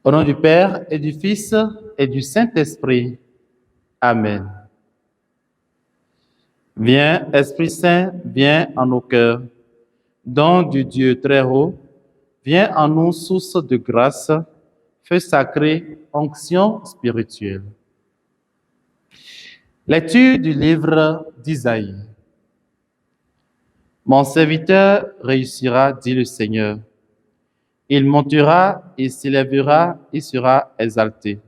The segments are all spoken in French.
Au nom du Père et du Fils et du Saint-Esprit. Amen. Viens, Esprit Saint, viens en nos cœurs. Don du Dieu très haut, viens en nous, source de grâce, feu sacré, onction spirituelle. Lecture du livre d'Isaïe. Mon serviteur réussira, dit le Seigneur. Il montera, il s'élèvera, il sera exalté.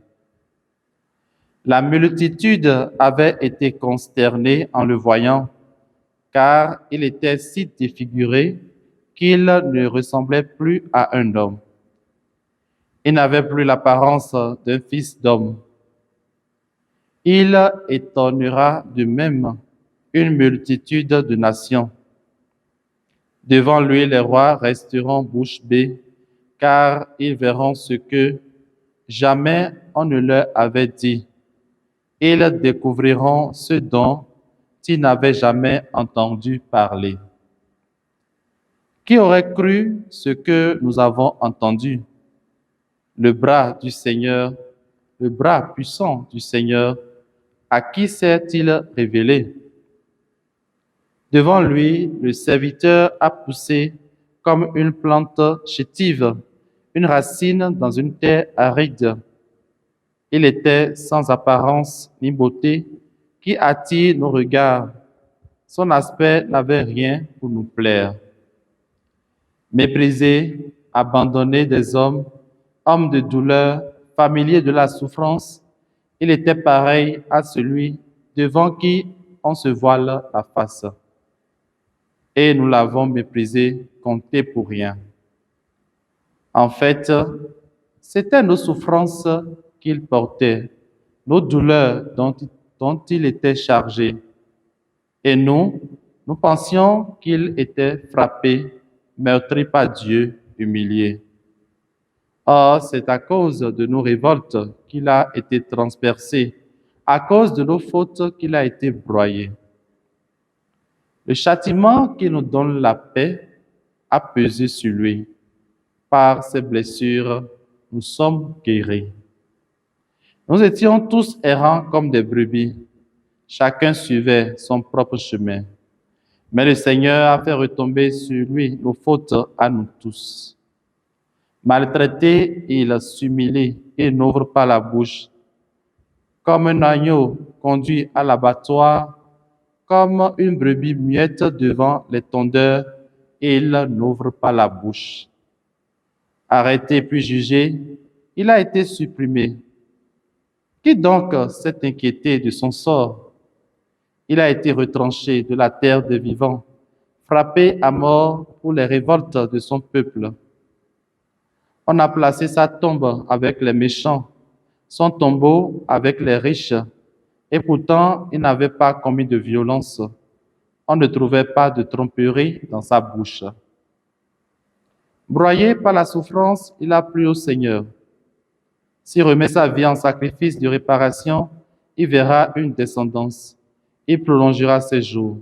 La multitude avait été consternée en le voyant, car il était si défiguré qu'il ne ressemblait plus à un homme. Il n'avait plus l'apparence d'un fils d'homme. Il étonnera de même une multitude de nations. Devant lui, les rois resteront bouche bée, car ils verront ce que jamais on ne leur avait dit. Ils découvriront ce dont ils n'avaient jamais entendu parler. Qui aurait cru ce que nous avons entendu? Le bras du Seigneur, le bras puissant du Seigneur, à qui s'est-il révélé? Devant lui, le serviteur a poussé comme une plante chétive, une racine dans une terre aride. Il était sans apparence ni beauté qui attire nos regards. Son aspect n'avait rien pour nous plaire. Méprisé, abandonné des hommes, homme de douleur, familier de la souffrance, il était pareil à celui devant qui on se voile la face. Et nous l'avons méprisé, compté pour rien. En fait, c'était nos souffrances qu'il portait, nos douleurs dont il était chargé. Et nous pensions qu'il était frappé, meurtri par Dieu, humilié. Or, c'est à cause de nos révoltes qu'il a été transpercé, à cause de nos fautes qu'il a été broyé. Le châtiment qui nous donne la paix a pesé sur lui. Par ses blessures, nous sommes guéris. Nous étions tous errants comme des brebis. Chacun suivait son propre chemin. Mais le Seigneur a fait retomber sur lui nos fautes à nous tous. Maltraité, il s'humilie et n'ouvre pas la bouche. Comme un agneau conduit à l'abattoir, comme une brebis muette devant les tondeurs, il n'ouvre pas la bouche. Arrêté puis jugé, il a été supprimé. Qui donc s'est inquiété de son sort? Il a été retranché de la terre des vivants, frappé à mort pour les révoltes de son peuple. On a placé sa tombe avec les méchants, son tombeau avec les riches, et pourtant il n'avait pas commis de violence. On ne trouvait pas de tromperie dans sa bouche. Broyé par la souffrance, il a plu au Seigneur. S'il remet sa vie en sacrifice de réparation, il verra une descendance. Il prolongera ses jours.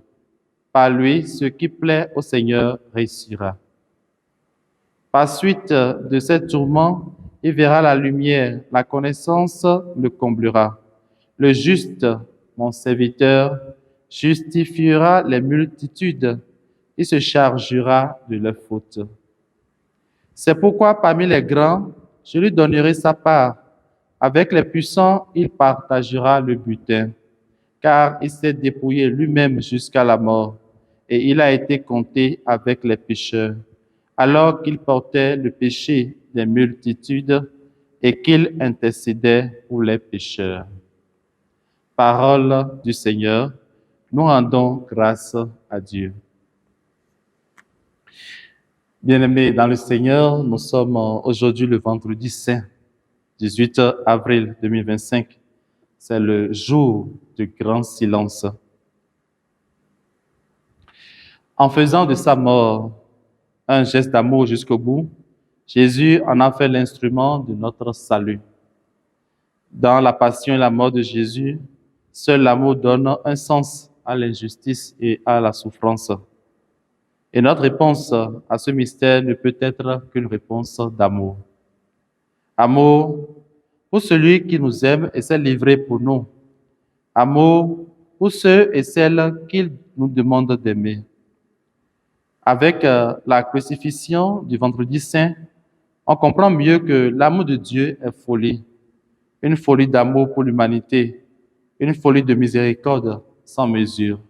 Par lui, ce qui plaît au Seigneur réussira. Par suite de ces tourments, il verra la lumière, la connaissance le comblera. Le juste, mon serviteur, justifiera les multitudes, il se chargera de leurs fautes. C'est pourquoi parmi les grands, je lui donnerai sa part. Avec les puissants, il partagera le butin, car il s'est dépouillé lui-même jusqu'à la mort, et il a été compté avec les pécheurs, alors qu'il portait le péché des multitudes et qu'il intercédait pour les pécheurs. Parole du Seigneur, nous rendons grâce à Dieu. Bien-aimés dans le Seigneur, nous sommes aujourd'hui le vendredi saint, 18 avril 2025. C'est le jour du grand silence. En faisant de sa mort un geste d'amour jusqu'au bout, Jésus en a fait l'instrument de notre salut. Dans la passion et la mort de Jésus, seul l'amour donne un sens à l'injustice et à la souffrance. Et notre réponse à ce mystère ne peut être qu'une réponse d'amour. Amour pour celui qui nous aime et s'est livré pour nous. Amour pour ceux et celles qu'il nous demande d'aimer. Avec la crucifixion du vendredi saint, on comprend mieux que l'amour de Dieu est folie. Une folie d'amour pour l'humanité, une folie de miséricorde sans mesure.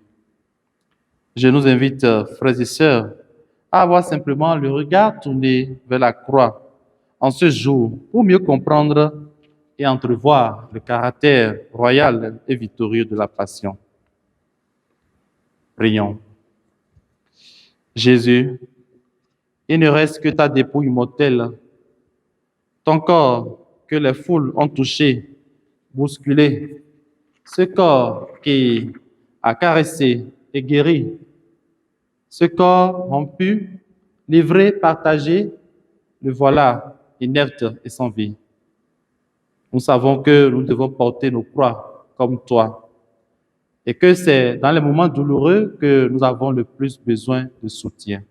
Je nous invite, frères et sœurs, à avoir simplement le regard tourné vers la croix en ce jour pour mieux comprendre et entrevoir le caractère royal et victorieux de la Passion. Prions. Jésus, il ne reste que ta dépouille mortelle, ton corps que les foules ont touché, bousculé, ce corps qui a caressé et guéri, ce corps rompu, livré, partagé, le voilà inerte et sans vie. Nous savons que nous devons porter nos croix comme toi et que c'est dans les moments douloureux que nous avons le plus besoin de soutien.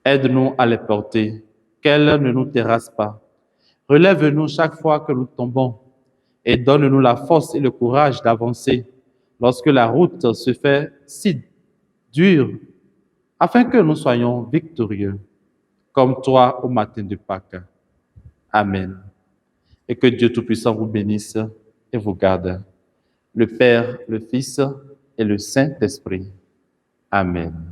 Aide-nous à les porter, qu'elles ne nous terrassent pas. Relève-nous chaque fois que nous tombons et donne-nous la force et le courage d'avancer lorsque la route se fait si dure, afin que nous soyons victorieux, comme toi au matin de Pâques. Amen. Et que Dieu Tout-Puissant vous bénisse et vous garde. Le Père, le Fils et le Saint-Esprit. Amen.